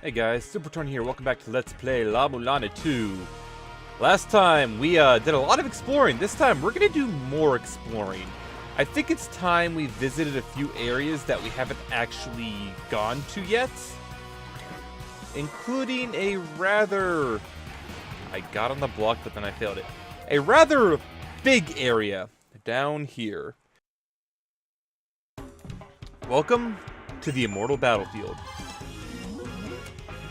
Hey guys, Superturn here. Welcome back to Let's Play La-Mulana 2. Last time we did a lot of exploring. This time we're going to do more exploring. I think it's time we visited a few areas that we haven't actually gone to yet. Including a rather... I got on the block, but then I failed it. A rather big area down here. Welcome to the Immortal Battlefield.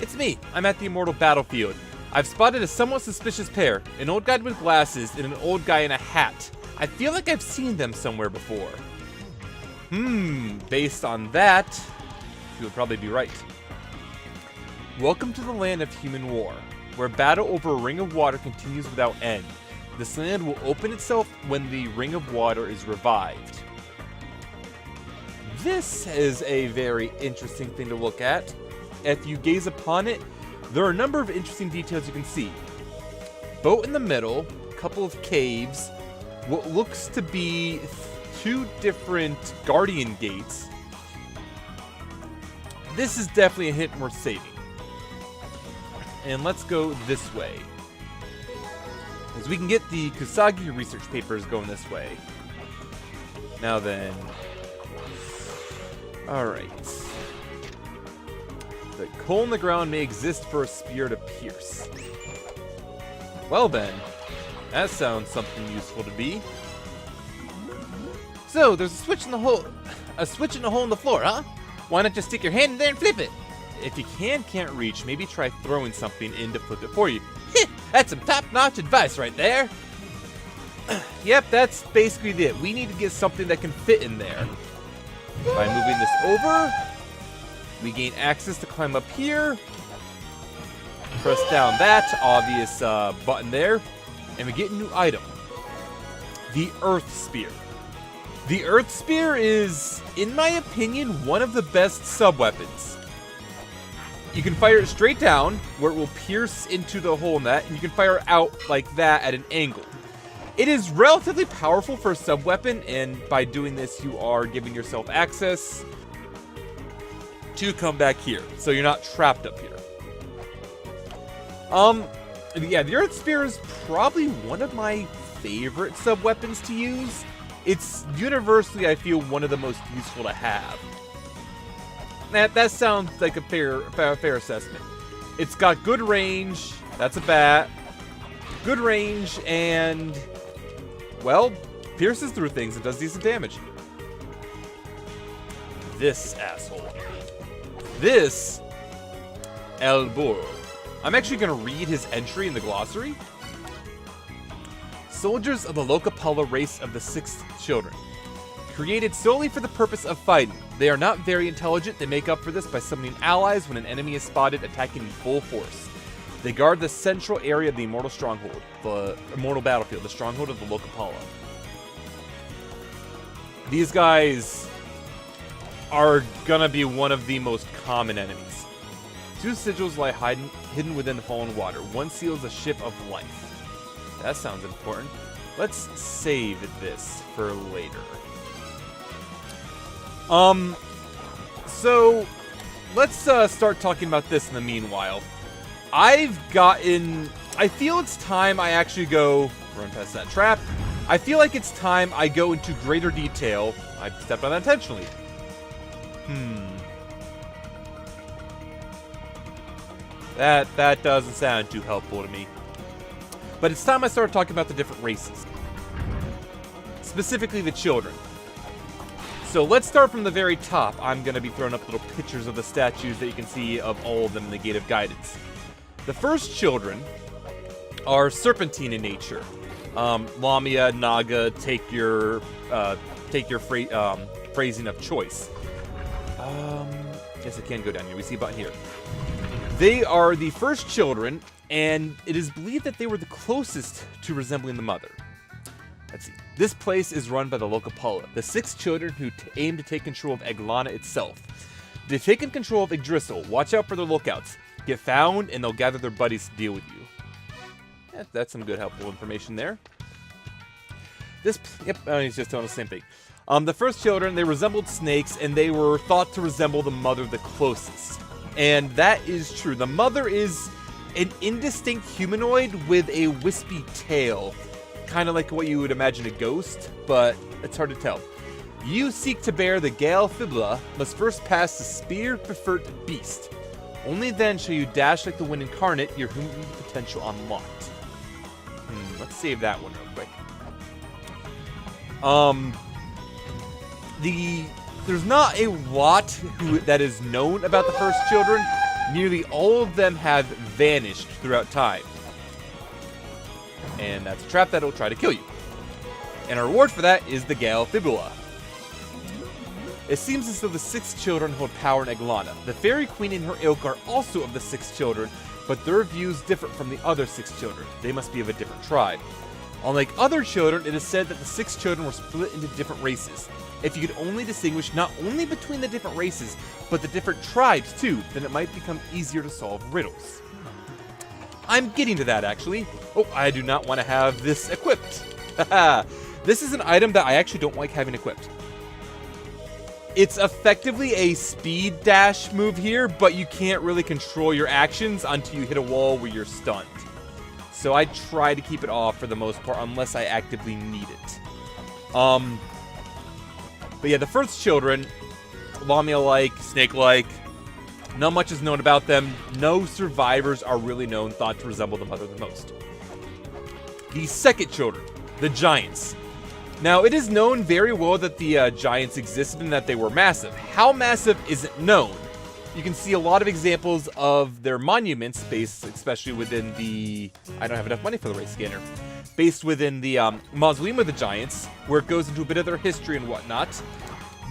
It's me. I'm at the Immortal Battlefield. I've spotted a somewhat suspicious pair. An old guy with glasses and an old guy in a hat. I feel like I've seen them somewhere before. Based on that, you would probably be right. Welcome to the land of human war, where battle over a ring of water continues without end. This land will open itself when the ring of water is revived. This is a very interesting thing to look at. If you gaze upon it, there are a number of interesting details you can see. Boat in the middle, a couple of caves, what looks to be two different guardian gates. This is definitely a hint worth saving. And let's go this way, as we can get the Kusagi research papers going this way. Now then, alright. The hole in the ground may exist for a spear to pierce. Well then, that sounds something useful to be. So, there's a switch in the hole in the floor, huh? Why not just stick your hand in there and flip it? If you can't reach, maybe try throwing something in to flip it for you. That's some top-notch advice right there. Yep, that's basically it. We need to get something that can fit in there. By moving this over, we gain access to climb up here. Press down that obvious button there, and we get a new item. The Earth Spear. The Earth Spear is, in my opinion, one of the best sub-weapons. You can fire it straight down, where it will pierce into the hole in that, and you can fire out like that at an angle. It is relatively powerful for a sub-weapon, and by doing this, you are giving yourself access to come back here, so you're not trapped up here. Yeah, the Earth Spear is probably one of my favorite sub-weapons to use. It's universally, I feel, one of the most useful to have. That sounds like a fair assessment. It's got good range, that's a bat, good range, and, well, pierces through things and does decent damage. This asshole. This El Burro. I'm actually going to read his entry in the glossary. Soldiers of the Locapala race of the Sixth Children. Created solely for the purpose of fighting. They are not very intelligent. They make up for this by summoning allies when an enemy is spotted attacking in full force. They guard the central area of the Immortal Stronghold, the Immortal Battlefield, the stronghold of the Locapala. These guys are gonna be one of the most common enemies. Two sigils lie hidden within the fallen water. One seals a ship of life. That sounds important. Let's save this for later. So let's start talking about this in the meanwhile. I feel it's time I actually go run past that trap. I feel like it's time I go into greater detail. I stepped on that intentionally. That doesn't sound too helpful to me. But it's time I start talking about the different races. Specifically the children. So let's start from the very top. I'm going to be throwing up little pictures of the statues that you can see of all of them in the Gate of Guidance. The first children are serpentine in nature. Lamia, Naga, take your phrasing of choice. Yes, I can go down here. We see a button here. They are the first children, and it is believed that they were the closest to resembling the mother. Let's see. This place is run by the Locapala, the six children who aim to take control of La-Mulana itself. They've taken control of Yggdrasil. Watch out for their lookouts. Get found, and they'll gather their buddies to deal with you. Yeah, that's some good, helpful information there. He's just telling the same thing. The first children, they resembled snakes, and they were thought to resemble the mother the closest. And that is true. The mother is an indistinct humanoid with a wispy tail. Kind of like what you would imagine a ghost, but it's hard to tell. You seek to bear the Gale Fibula, must first pass the Spear-Befurt Beast. Only then shall you dash like the wind incarnate, your human potential unlocked. Let's save that one real quick. There's not a lot that is known about the first children. Nearly all of them have vanished throughout time. And that's a trap that'll try to kill you. And our reward for that is the Gale Fibula. It seems as though the 6 children hold power in La-Mulana. The fairy queen and her ilk are also of the 6 children, but their views differ from the other 6 children. They must be of a different tribe. Unlike other children, it is said that the 6 children were split into different races. If you could only distinguish not only between the different races, but the different tribes too, then it might become easier to solve riddles. I'm getting to that, actually. Oh, I do not want to have this equipped. This is an item that I actually don't like having equipped. It's effectively a speed dash move here, but you can't really control your actions until you hit a wall where you're stunned. So I try to keep it off for the most part, unless I actively need it. But yeah, the first children, Lamia-like, Snake-like, not much is known about them. No survivors are really known, thought to resemble the mother the most. The second children, the Giants. Now, it is known very well that the Giants existed and that they were massive. How massive isn't known. You can see a lot of examples of their monuments based, especially within the... I don't have enough money for the race scanner. Based within the Mausoleum of the Giants, where it goes into a bit of their history and whatnot.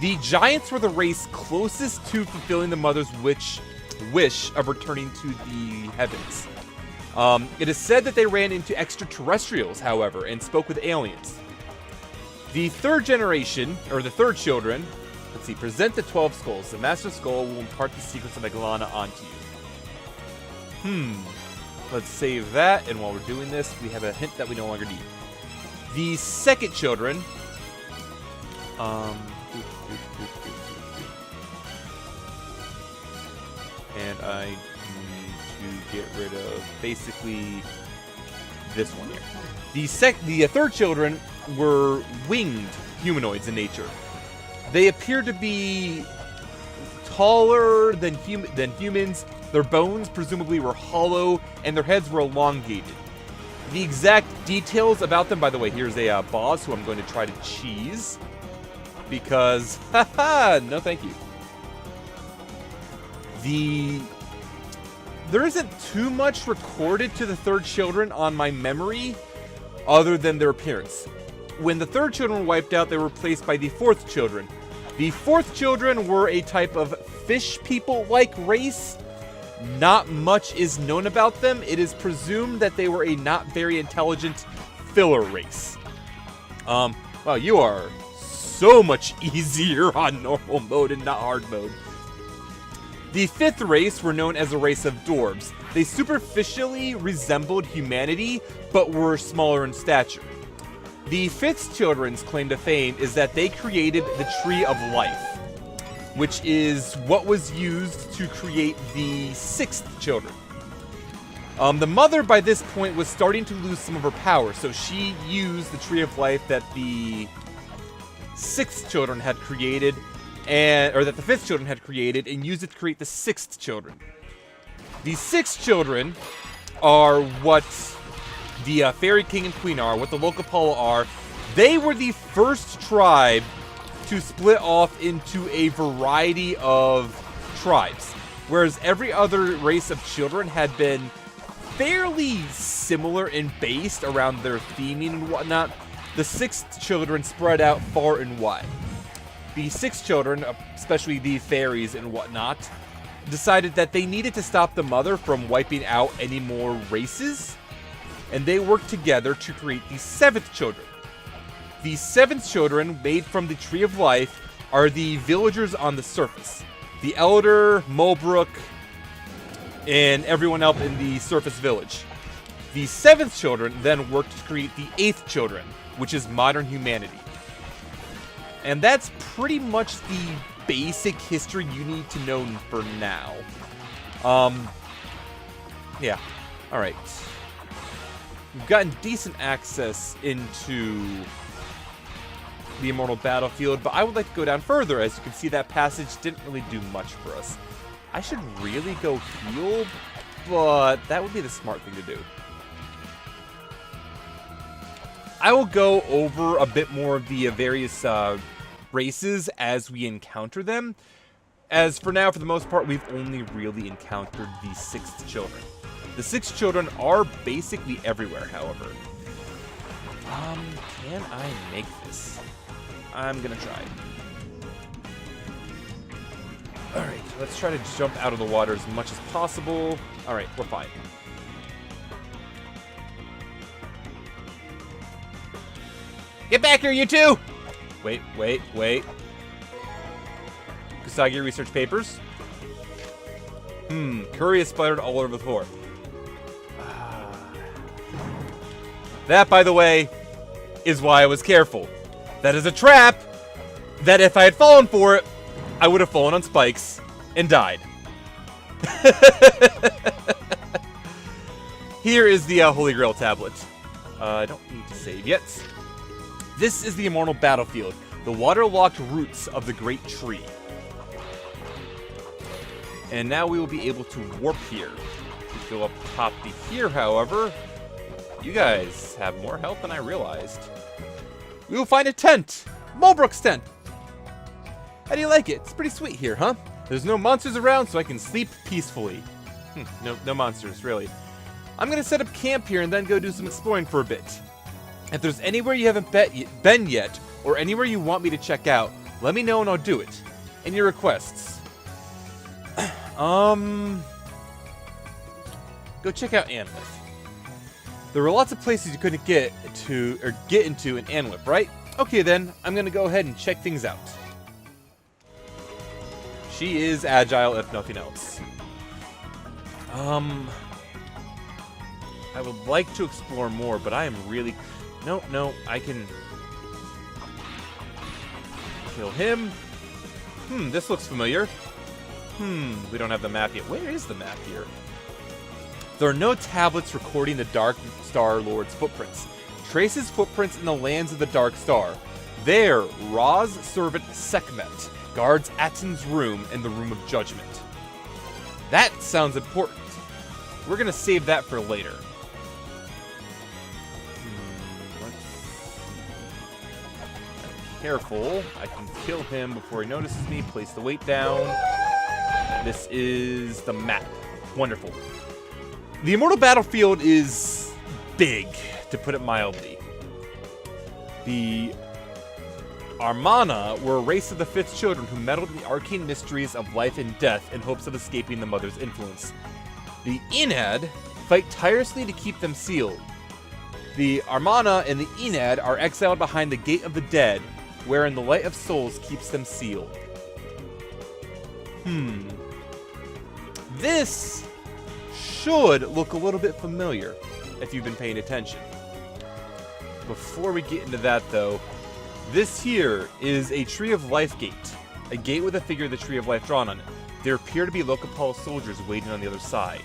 The Giants were the race closest to fulfilling the mother's wish of returning to the heavens. It is said that they ran into extraterrestrials, however, and spoke with aliens. The third generation, or the third children, let's see, present the 12 skulls. The Master Skull will impart the secrets of La-Mulana onto you. Let's save that, and while we're doing this, we have a hint that we no longer need. The second children, and I need to get rid of basically this one here. The third children were winged humanoids in nature. They appear to be taller than humans. Their bones presumably were hollow, and their heads were elongated. The exact details about them, by the way, here's a boss who I'm going to try to cheese. Because, haha, no thank you. There isn't too much recorded to the third children on my memory, other than their appearance. When the third children were wiped out, they were replaced by the fourth children. The fourth children were a type of fish people-like race. Not much is known about them. It is presumed that they were a not very intelligent filler race. Wow, you are so much easier on normal mode and not hard mode. The fifth race were known as a race of dwarves. They superficially resembled humanity, but were smaller in stature. The fifth children's claim to fame is that they created the Tree of Life, which is what was used to create the sixth children. The mother, by this point, was starting to lose some of her power, so she used the Tree of Life that the sixth children had created, or that the fifth children had created, and used it to create the sixth children. The sixth children are what the Fairy King and Queen are, what the Lokapala are. They were the first tribe to split off into a variety of tribes, whereas every other race of children had been fairly similar and based around their theming and whatnot. The sixth children spread out far and wide. The sixth children, especially the fairies and whatnot, decided that they needed to stop the mother from wiping out any more races, and they worked together to create the seventh children. The seventh children, made from the Tree of Life, are the villagers on the surface. The Elder, Mulbrook, and everyone else in the surface village. The seventh children then worked to create the eighth children, which is modern humanity. And that's pretty much the basic history you need to know for now. Yeah. Alright. We've gotten decent access into the Immortal Battlefield, but I would like to go down further. As you can see, that passage didn't really do much for us. I should really go heal, but that would be the smart thing to do. I will go over a bit more of the various races as we encounter them. As for now, for the most part, we've only really encountered the 6 children. The 6 children are basically everywhere, however. Can I make this? I'm gonna try. Alright, let's try to jump out of the water as much as possible. Alright, we're fine. Get back here, you two! Wait. Kusagi research papers. Curry is splattered all over the floor. That, by the way, is why I was careful. That is a trap that if I had fallen for it, I would have fallen on spikes and died. Here is the Holy Grail tablet. I don't need to save yet. This is the Immortal Battlefield, the waterlogged roots of the great tree. And now we will be able to warp here. If we go up top to here, however, you guys have more health than I realized. We will find a tent! Mulbrook's tent! How do you like it? It's pretty sweet here, huh? There's no monsters around, so I can sleep peacefully. No monsters, really. I'm gonna set up camp here and then go do some exploring for a bit. If there's anywhere you haven't been yet, or anywhere you want me to check out, let me know and I'll do it. And your requests. Go check out Anlith. There were lots of places you couldn't get into in Anlith, right? Okay then, I'm gonna go ahead and check things out. She is agile, if nothing else. I would like to explore more, but I am really... No, I can... kill him. This looks familiar. We don't have the map yet. Where is the map here? There are no tablets recording the Dark Star Lord's footprints. Trace his footprints in the lands of the Dark Star. There, Ra's servant Sekhmet guards Aten's room and the Room of Judgment. That sounds important. We're gonna save that for later. Careful. I can kill him before he notices me. Place the weight down. This is the map. Wonderful. The Immortal Battlefield is big, to put it mildly. The Armana were a race of the 5th children who meddled in the arcane mysteries of life and death in hopes of escaping the mother's influence. The Enad fight tirelessly to keep them sealed. The Armana and the Enad are exiled behind the Gate of the Dead, wherein the Light of Souls keeps them sealed. This should look a little bit familiar if you've been paying attention. Before we get into that, though, this here is a Tree of Life gate. A gate with a figure of the Tree of Life drawn on it. There appear to be Lokapal soldiers waiting on the other side.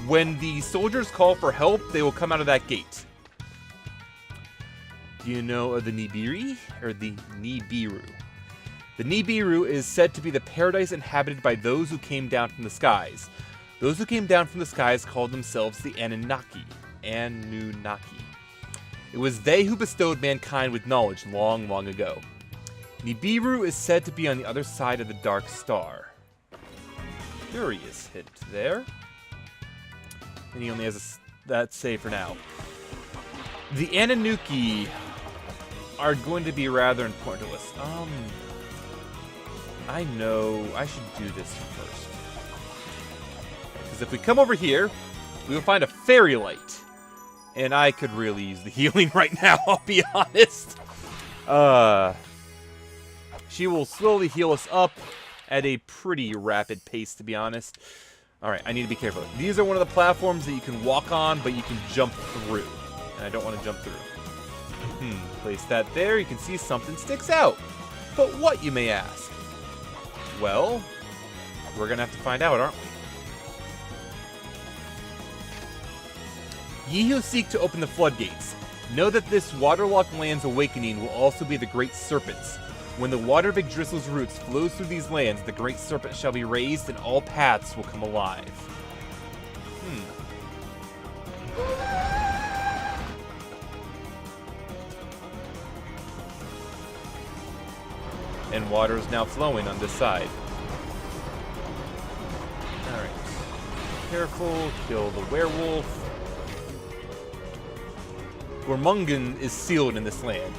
When the soldiers call for help, they will come out of that gate. Do you know of the Nibiru? Or the Nibiru? The Nibiru is said to be the paradise inhabited by those who came down from the skies. Those who came down from the skies called themselves the Anunnaki. It was they who bestowed mankind with knowledge long, long ago. Nibiru is said to be on the other side of the Dark Star. Curious hint there. And he only has that save for now. The Anunnaki are going to be rather important to us. I know I should do this first. Because if we come over here, we will find a fairy light. And I could really use the healing right now, I'll be honest. She will slowly heal us up at a pretty rapid pace, to be honest. Alright, I need to be careful. These are one of the platforms that you can walk on, but you can jump through. And I don't want to jump through. Place that there. You can see something sticks out. But what, you may ask? Well, we're going to have to find out, aren't we? Ye who seek to open the floodgates, know that this waterlogged land's awakening will also be the Great Serpent's. When the water of Yggdrasil's roots flows through these lands, the Great Serpent shall be raised and all paths will come alive. And water is now flowing on this side. Alright. Careful, kill the werewolf. Gormungan is sealed in this land.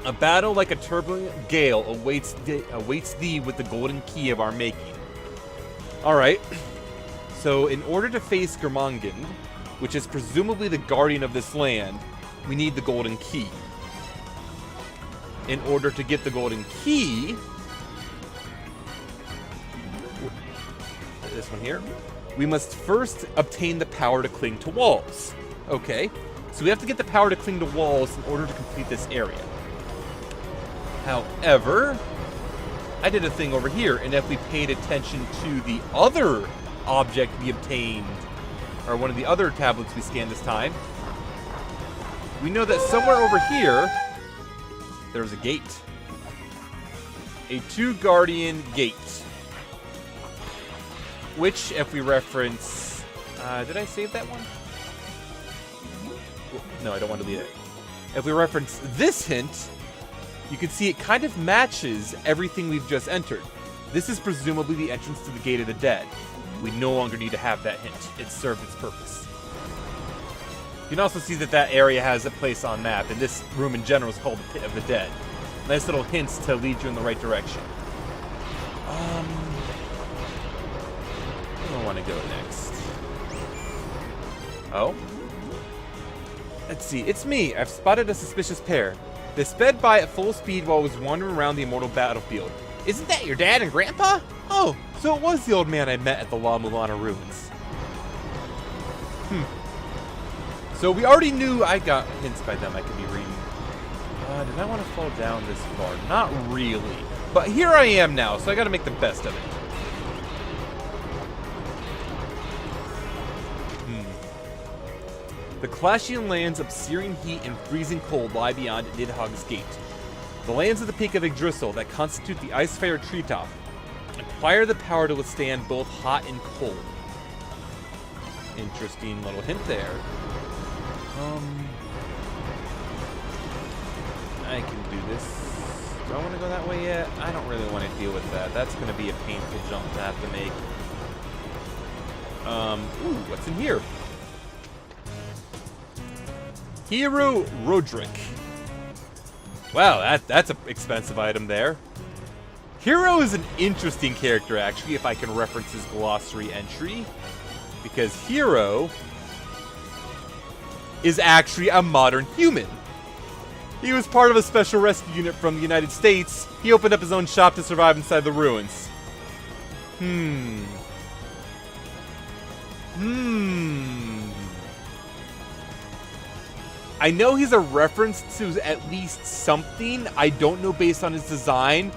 A battle like a turbulent gale awaits thee with the golden key of our making. Alright. So in order to face Gormungan, which is presumably the guardian of this land, we need the golden key. In order to get the golden key, this one here, we must first obtain the power to cling to walls. Okay, so we have to get the power to cling to walls in order to complete this area. However, I did a thing over here, and if we paid attention to the other object we obtained, or one of the other tablets we scanned this time, we know that somewhere over here, there's a gate. A two-guardian gate. Which, if we reference... did I save that one? No, I don't want to delete it. If we reference this hint, you can see it kind of matches everything we've just entered. This is presumably the entrance to the Gate of the Dead. We no longer need to have that hint. It served its purpose. You can also see that that area has a place on map, and this room in general is called the Pit of the Dead. Nice little hints to lead you in the right direction. Where do I want to go next? Oh? Let's see. It's me. I've spotted a suspicious pair. They sped by at full speed while I was wandering around the immortal battlefield. Isn't that your dad and grandpa? Oh, so it was the old man I met at the La-Mulana ruins. So we already knew I got hints by them I could be reading. Did I want to fall down this far? Not really. But here I am now, so I gotta make the best of it. The clashing lands of searing heat and freezing cold lie beyond Nidhogg's Gate. The lands of the peak of Yggdrasil that constitute the Icefire treetop acquire the power to withstand both hot and cold. Interesting little hint there. I can do this. Do I want to go that way yet? I don't really want to deal with that. That's going to be a painful jump to have to make. Ooh, what's in here? Hero Roderick. Wow, that's an expensive item there. Hero is an interesting character, actually, if I can reference his glossary entry. Because Hero is actually a modern human. He was part of a special rescue unit from the United States. He opened up his own shop to survive inside the ruins. I know he's a reference to at least something. I don't know based on his design.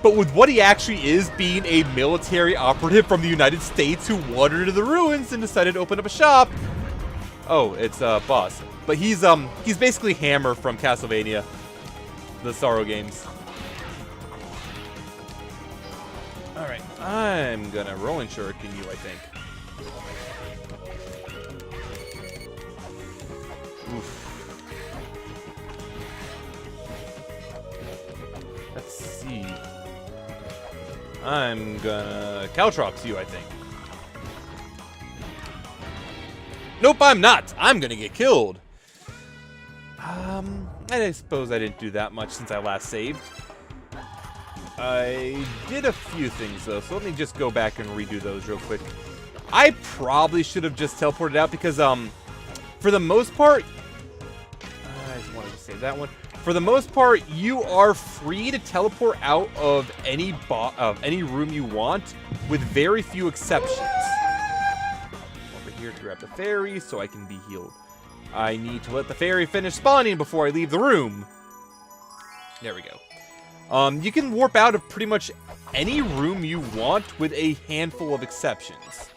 But with what he actually is, being a military operative from the United States who wandered into the ruins and decided to open up a shop. Oh, it's boss. But he's basically Hammer from Castlevania, the Sorrow games. All right, I'm gonna roll and shuriken you, I think. Oof. Let's see. I'm gonna Caltrox you, I think. Nope, I'm not. I'm gonna get killed. I suppose I didn't do that much since I last saved. I did a few things, though, so let me just go back and redo those real quick. I probably should have just teleported out because, for the most part... I just wanted to save that one. For the most part, you are free to teleport out of any room you want, with very few exceptions. Over here to grab the fairy so I can be healed. I need to let the fairy finish spawning before I leave the room. There we go. You can warp out of pretty much any room you want with a handful of exceptions.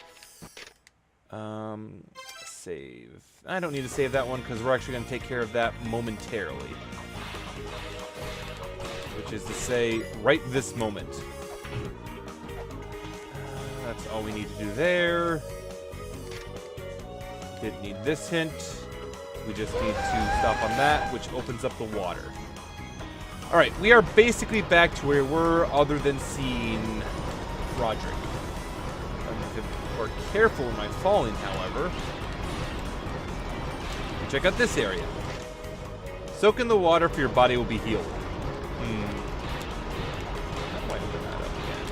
Let's save. I don't need to save that one because we're actually going to take care of that momentarily. Which is to say, right this moment. That's all we need to do there. Didn't need this hint. We just need to stop on that, which opens up the water. Alright, we are basically back to where we were, other than seeing Roderick. I need to be more careful when I'm falling, however. Check out this area. Soak in the water for your body will be healed. That might open that up again.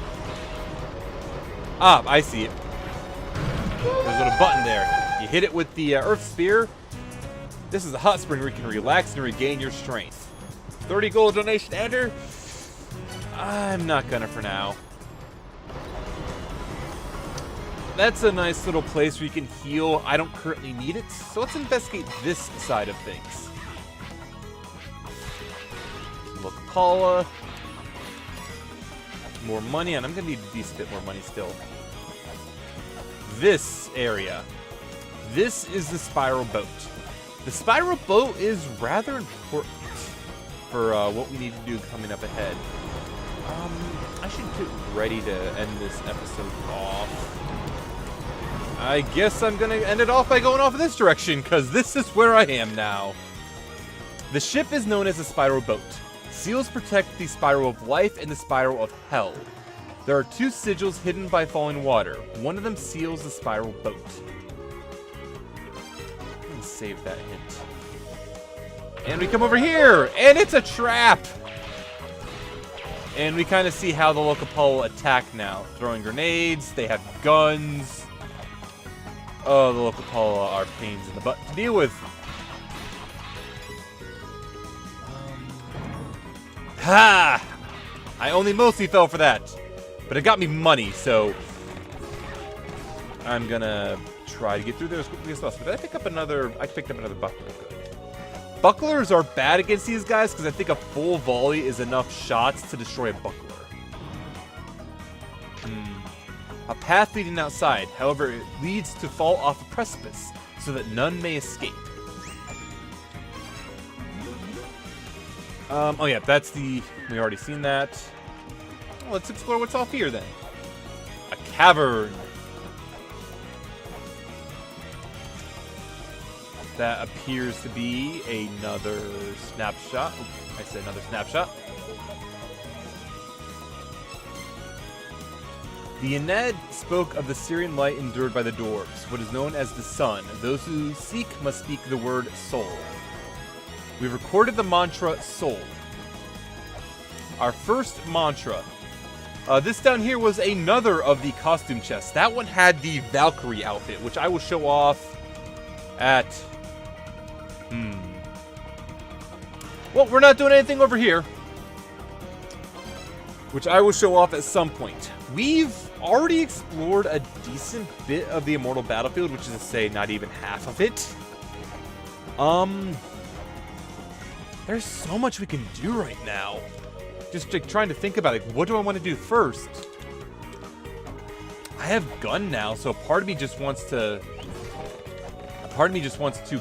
Ah, I see it. There's a little button there. You hit it with the Earth Spear. This is a hot spring where you can relax and regain your strength. 30 gold donation, Ender. I'm not gonna for now. That's a nice little place where you can heal. I don't currently need it, so let's investigate this side of things. Look, Paula. More money, and I'm gonna need a decent bit more money still. This area. This is the spiral boat. The spiral boat is rather important for what we need to do coming up ahead. I should get ready to end this episode off. I guess I'm gonna end it off by going off in this direction, because this is where I am now. The ship is known as the spiral boat. Seals protect the spiral of life and the spiral of hell. There are two sigils hidden by falling water. One of them seals the spiral boat. Save that hint. And we come over here, and it's a trap! And we kind of see how the Locapole attack now. Throwing grenades, they have guns. Oh, the Locapole are pains in the butt to deal with. Ha! I only mostly fell for that. But it got me money, so I'm gonna try to get through there as quickly as possible. Did I pick up another? I picked up another buckler. Good. Bucklers are bad against these guys because I think a full volley is enough shots to destroy a buckler. A path leading outside. However, it leads to fall off a precipice so that none may escape. Oh yeah, that's the... We already seen that. Well, let's explore what's off here then. A cavern. That appears to be another snapshot. I said another snapshot. The Aeneid spoke of the Syrian light endured by the dwarves, what is known as the sun. Those who seek must speak the word soul. We recorded the mantra soul. Our first mantra. This down here was another of the costume chests. That one had the Valkyrie outfit, which I will show off at... Well, we're not doing anything over here. Which I will show off at some point. We've already explored a decent bit of the Immortal Battlefield, which is to say, not even half of it. There's so much we can do right now. Just like, trying to think about it. What do I want to do first? I have gun now, so part of me just wants to...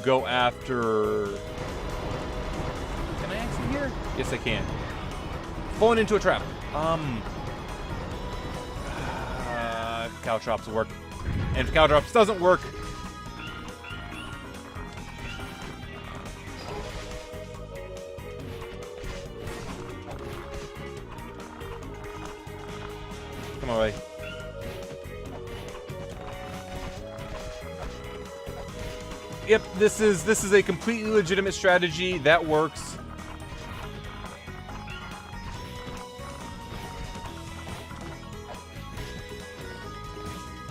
go after... Can I exit here? Yes, I can. Falling into a trap. Caltrops will work. And if Caltrops doesn't work... Come on, buddy. Yep, this is a completely legitimate strategy that works.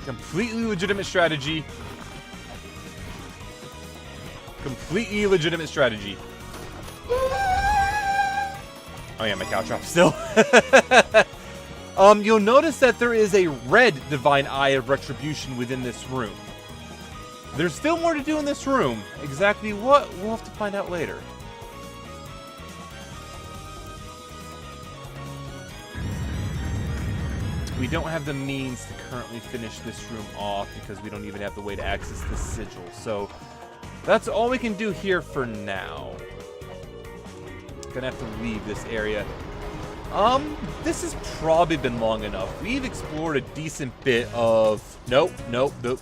Completely legitimate strategy. Completely legitimate strategy. Oh yeah, my Caltrop still. You'll notice that there is a red Divine Eye of Retribution within this room. There's still more to do in this room. Exactly what? We'll have to find out later. We don't have the means to currently finish this room off because we don't even have the way to access the sigil. So that's all we can do here for now. Gonna have to leave this area. This has probably been long enough. We've explored a decent bit of... Nope.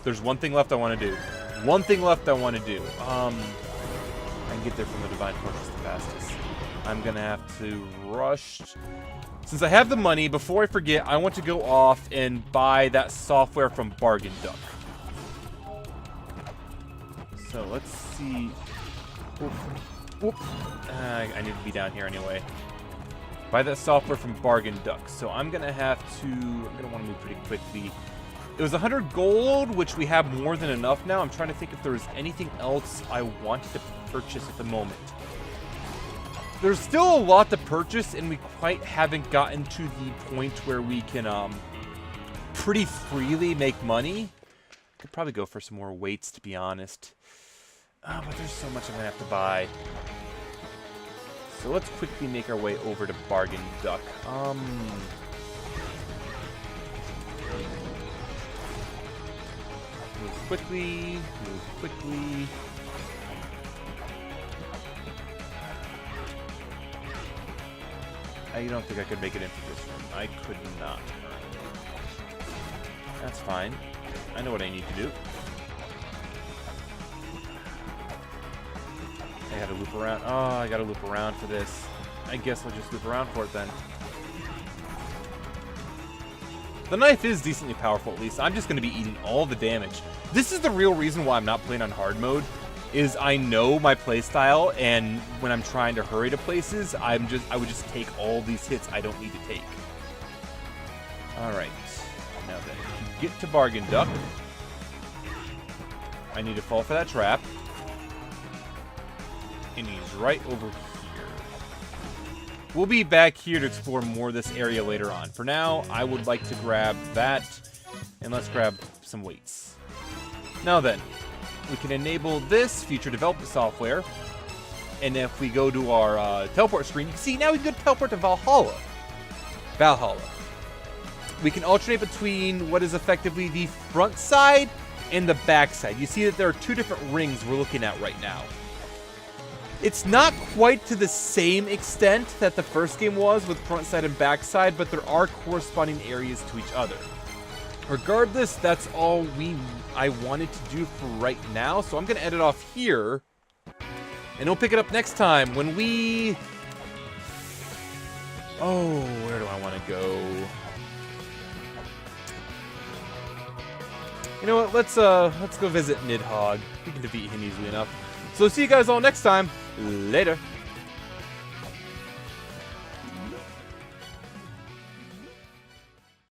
There's one thing left I want to do. One thing left I want to do. I can get there from the Divine Fortress the fastest. I'm gonna have to rush. Since I have the money, before I forget, I want to go off and buy that software from Bargain Duck. So let's see. Whoop. I need to be down here anyway. Buy that software from Bargain Duck. So I'm gonna have to. I'm gonna want to move pretty quickly. It was 100 gold, which we have more than enough now. I'm trying to think if there was anything else I wanted to purchase at the moment. There's still a lot to purchase, and we quite haven't gotten to the point where we can pretty freely make money. Could probably go for some more weights, to be honest. But there's so much I'm gonna have to buy. So let's quickly make our way over to Bargain Duck. Move quickly. I don't think I could make it into this room. I could not. That's fine. I know what I need to do. I gotta loop around. Oh, I gotta loop around for this. I guess I'll just loop around for it then. The knife is decently powerful, at least. I'm just gonna be eating all the damage. This is the real reason why I'm not playing on hard mode. Is I know my playstyle, and when I'm trying to hurry to places, I would just take all these hits I don't need to take. Alright. Now then, get to Bargain Duck. I need to fall for that trap. And he's right over here. We'll be back here to explore more of this area later on. For now, I would like to grab that, and let's grab some weights. Now then, we can enable this future development software, and if we go to our teleport screen, you can see now we can teleport to Valhalla. We can alternate between what is effectively the front side and the back side. You see that there are two different rings we're looking at right now. It's not quite to the same extent that the first game was with front side and back side, but there are corresponding areas to each other. Regardless, that's all I wanted to do for right now, so I'm going to end it off here, and we'll pick it up next time when we... Oh, where do I want to go? You know what, let's go visit Nidhogg. We can defeat him easily enough. So see you guys all next time. Later.